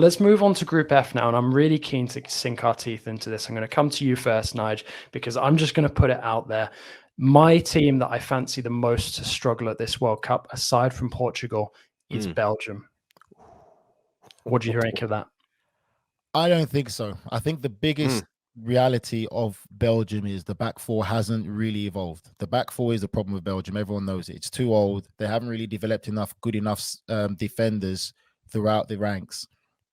Let's move on to Group F now, and I'm really keen to sink our teeth into this. I'm going to come to you first, Nige, because I'm just going to put it out there. My team that I fancy the most to struggle at this World Cup, aside from Portugal, is Belgium. What do you think of that? I don't think so. I think the biggest reality of Belgium is the back four hasn't really evolved. The back four is the problem with Belgium. Everyone knows it. It's too old. They haven't really developed enough good enough defenders throughout the ranks.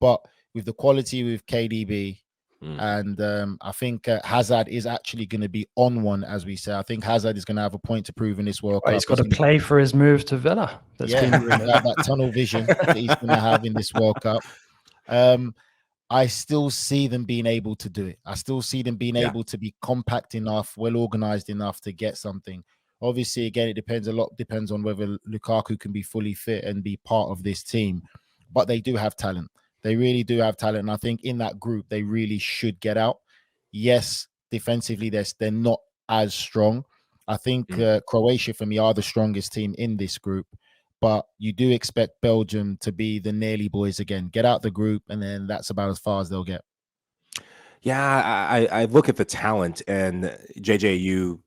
But with the quality with KDB, and I think Hazard is actually going to be on one, as we say. I think Hazard is going to have a point to prove in this World Cup. He's got to play for his move to Villa. Been that tunnel vision that he's going to have in this World Cup. I still see them being able to do it. I still see them being able to be compact enough, well organized enough to get something. Obviously, again, it depends on whether Lukaku can be fully fit and be part of this team. But they do have talent. They really do have talent. And I think in that group, they really should get out. Yes, defensively, they're not as strong. I think Croatia, for me, are the strongest team in this group. But you do expect Belgium to be the nearly boys again. Get out the group, and then that's about as far as they'll get. Yeah, I look at the talent, and JJ, you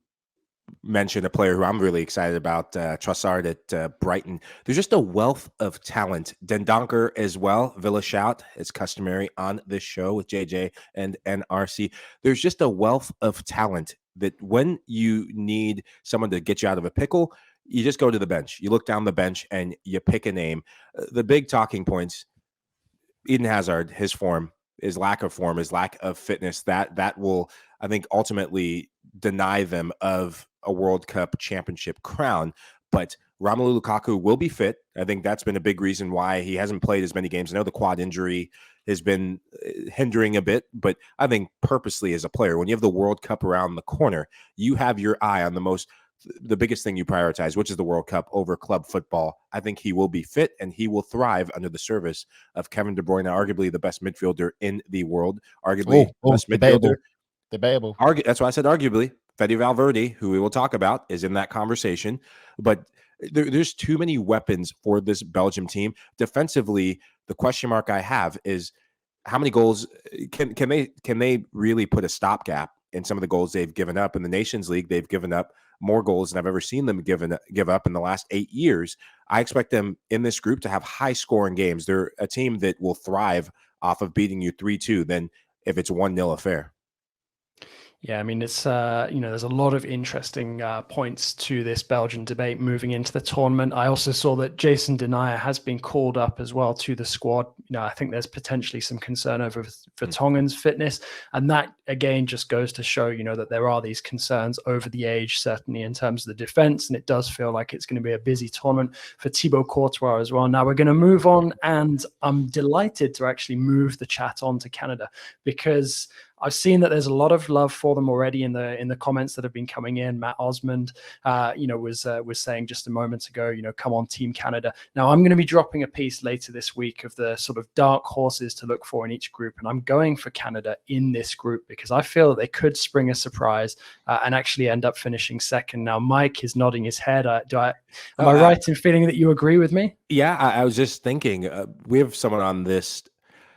mentioned a player who I'm really excited about, Trossard at Brighton. There's just a wealth of talent. Dendoncker as well, Villa shout, it's customary on this show with JJ and NRC. There's just a wealth of talent that when you need someone to get you out of a pickle, you just go to the bench. You look down the bench and you pick a name. The big talking points, Eden Hazard, his form, his lack of form, his lack of fitness, that will, I think, ultimately deny them of a World Cup championship crown. But Romelu Lukaku will be fit. I think that's been a big reason why he hasn't played as many games. I know the quad injury has been hindering a bit, but I think purposely as a player, when you have the World Cup around the corner, you have your eye on the biggest thing you prioritize, which is the World Cup over club football. I think he will be fit and he will thrive under the service of Kevin De Bruyne, arguably the best midfielder in the world. Arguably best midfielder. Debatable. That's why I said arguably. Fede Valverde, who we will talk about, is in that conversation. But there's too many weapons for this Belgium team. Defensively, the question mark I have is how many goals can they really put a stopgap in some of the goals they've given up in the Nations League? They've given up more goals than I've ever seen them give up in the last 8 years. I expect them in this group to have high scoring games. They're a team that will thrive off of beating you 3-2 than if it's 1-0 affair. Yeah, I mean, it's, there's a lot of interesting points to this Belgian debate moving into the tournament. I also saw that Jason Denayer has been called up as well to the squad. I think there's potentially some concern over Vertonghen's fitness. And that, again, just goes to show, that there are these concerns over the age, certainly in terms of the defense. And it does feel like it's going to be a busy tournament for Thibaut Courtois as well. Now we're going to move on, and I'm delighted to actually move the chat on to Canada, because I've seen that there's a lot of love for them already in the comments that have been coming in. Matt Osmond, was saying just a moment ago, come on, Team Canada. Now I'm going to be dropping a piece later this week of the sort of dark horses to look for in each group, and I'm going for Canada in this group because I feel that they could spring a surprise and actually end up finishing second. Now Mike is nodding his head. Am I right in feeling that you agree with me? Yeah, I was just thinking we have someone on this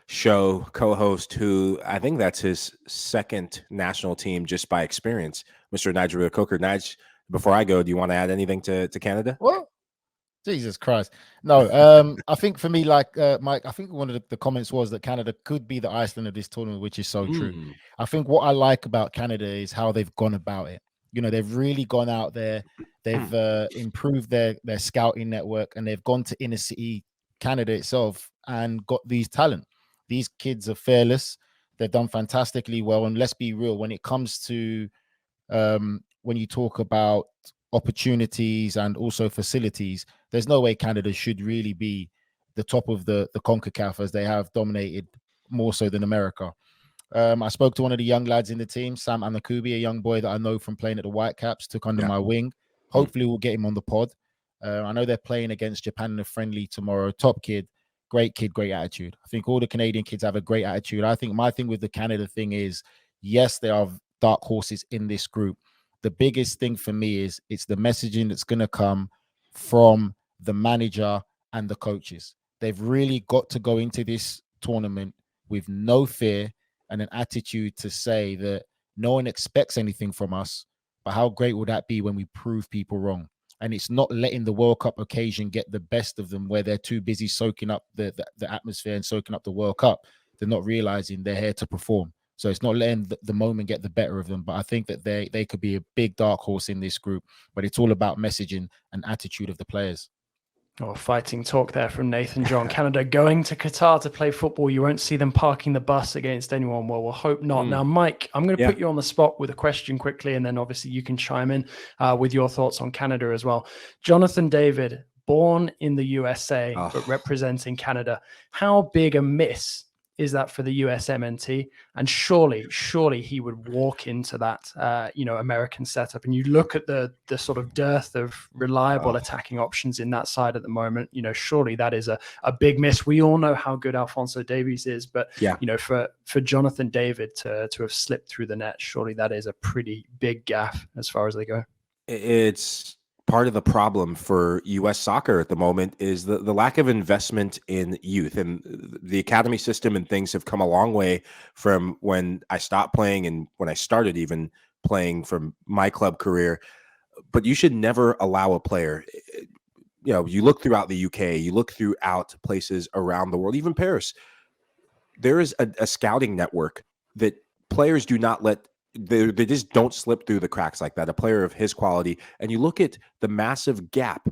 show co-host who I think that's his second national team just by experience, Mr. Nigel Coker. Nige, before I go, do you want to add anything to Canada? What? Jesus Christ. No, I think for me, like Mike, I think one of the comments was that Canada could be the Iceland of this tournament, which is so true. I think what I like about Canada is how they've gone about it. They've really gone out there. They've improved their scouting network, and they've gone to inner city Canada itself and got these talent. These kids are fearless. They've done fantastically well. And let's be real, when it comes to when you talk about opportunities and also facilities, there's no way Canada should really be the top of the CONCACAF, as they have dominated more so than America. I spoke to one of the young lads in the team, Sam Anakubi, a young boy that I know from playing at the Whitecaps, took under my wing. Hopefully we'll get him on the pod. I know they're playing against Japan in a friendly tomorrow. Top kid. Great kid, great attitude. I think all the Canadian kids have a great attitude. I think my thing with the Canada thing is, yes, there are dark horses in this group. The biggest thing for me is it's the messaging that's going to come from the manager and the coaches. They've really got to go into this tournament with no fear and an attitude to say that no one expects anything from us, but how great will that be when we prove people wrong? And it's not letting the World Cup occasion get the best of them where they're too busy soaking up the atmosphere and soaking up the World Cup. They're not realizing they're here to perform. So it's not letting the moment get the better of them. But I think that they could be a big dark horse in this group. But it's all about messaging and attitude of the players. Oh, fighting talk there from Nathan John. Canada going to Qatar to play football. You won't see them parking the bus against anyone. Well, we'll hope not. Now, Mike, I'm going to put you on the spot with a question quickly, and then obviously you can chime in with your thoughts on Canada as well. Jonathan David, born in the USA, but representing Canada. How big a miss is that for the USMNT? And surely he would walk into that, American setup. And you look at the sort of dearth of reliable attacking options in that side at the moment. Surely that is a big miss. We all know how good Alphonso Davies is, but for Jonathan David to have slipped through the net, surely that is a pretty big gaffe as far as they go. It's part of the problem for U.S. soccer at the moment is the lack of investment in youth, and the academy system and things have come a long way from when I stopped playing and when I started even playing from my club career. But you should never allow a player, you look throughout the UK, you look throughout places around the world, even Paris, there is a scouting network that players do not let they just don't slip through the cracks like that. A player of his quality, and you look at the massive gap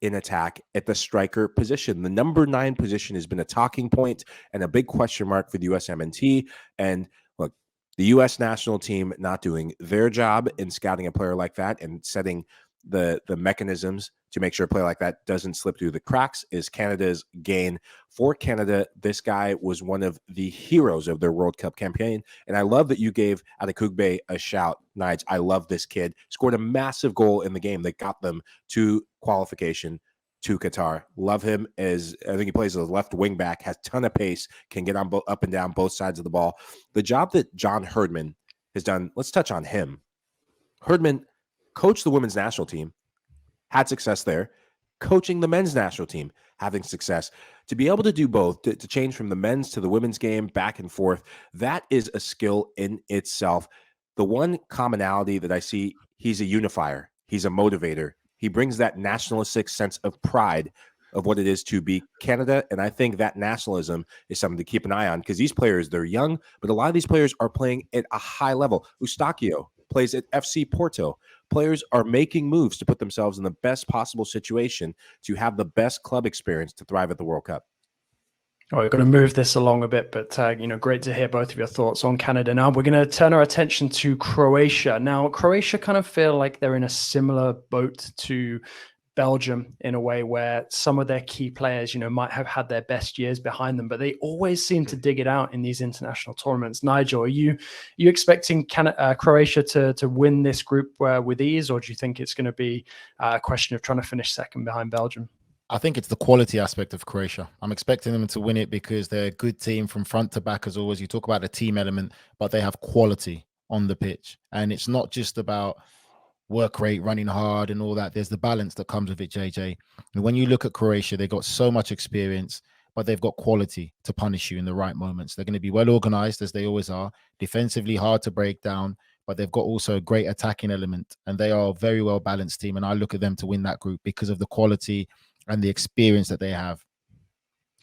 in attack at the striker position. The number 9 position has been a talking point and a big question mark for the USMNT. And look, the U.S. national team not doing their job in scouting a player like that and setting the mechanisms to make sure a player like that doesn't slip through the cracks is Canada's gain. For Canada, this guy was one of the heroes of their World Cup campaign. And I love that you gave Adekugbe a shout, Nige. I love this kid. Scored a massive goal in the game that got them to qualification to Qatar. Love him. As I think he plays as a left wing back, has a ton of pace, can get on up and down both sides of the ball. The job that John Herdman has done, let's touch on him. Herdman coached the women's national team, had success there, coaching the men's national team, having success. To be able to do both, to change from the men's to the women's game back and forth, that is a skill in itself. The one commonality that I see, he's a unifier. He's a motivator. He brings that nationalistic sense of pride of what it is to be Canada. And I think that nationalism is something to keep an eye on because these players, they're young, but a lot of these players are playing at a high level. Eustáquio plays at FC Porto. Players are making moves to put themselves in the best possible situation to have the best club experience to thrive at the World Cup. Oh, we're going to move this along a bit, but great to hear both of your thoughts on Canada. Now we're going to turn our attention to Croatia. Now, Croatia kind of feel like they're in a similar boat to Belgium in a way where some of their key players, might have had their best years behind them, but they always seem to dig it out in these international tournaments. Nigel, are you expecting Croatia to win this group with ease, or do you think it's going to be a question of trying to finish second behind Belgium? I think it's the quality aspect of Croatia. I'm expecting them to win it because they're a good team from front to back, as always. You talk about the team element, but they have quality on the pitch. And it's not just about work rate, running hard and all that. There's the balance that comes with it, JJ. And when you look at Croatia, they've got so much experience, but they've got quality to punish you in the right moments. They're going to be well organized, as they always are. Defensively hard to break down, but they've got also a great attacking element. And they are a very well balanced team. And I look at them to win that group because of the quality and the experience that they have.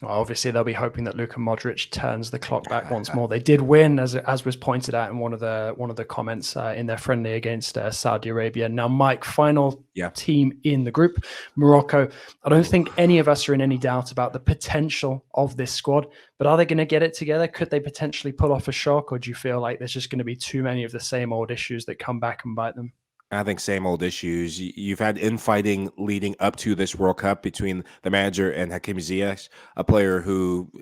Well, obviously, they'll be hoping that Luka Modric turns the clock back once more. They did win, as was pointed out in one of the comments in their friendly against Saudi Arabia. Now, Mike, final team in the group, Morocco. I don't think any of us are in any doubt about the potential of this squad, but are they going to get it together? Could they potentially pull off a shock, or do you feel like there's just going to be too many of the same old issues that come back and bite them? I think same old issues. You've had infighting leading up to this World Cup between the manager and Hakim Ziyech, a player who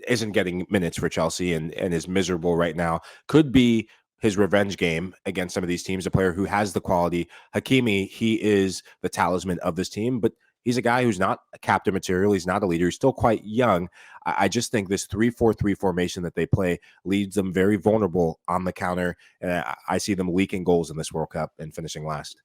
isn't getting minutes for Chelsea and is miserable right now. Could be his revenge game against some of these teams, a player who has the quality. Hakimi, he is the talisman of this team, but he's a guy who's not a captain material. He's not a leader. He's still quite young. I just think this 3-4-3 formation that they play leaves them very vulnerable on the counter. And I see them leaking goals in this World Cup and finishing last.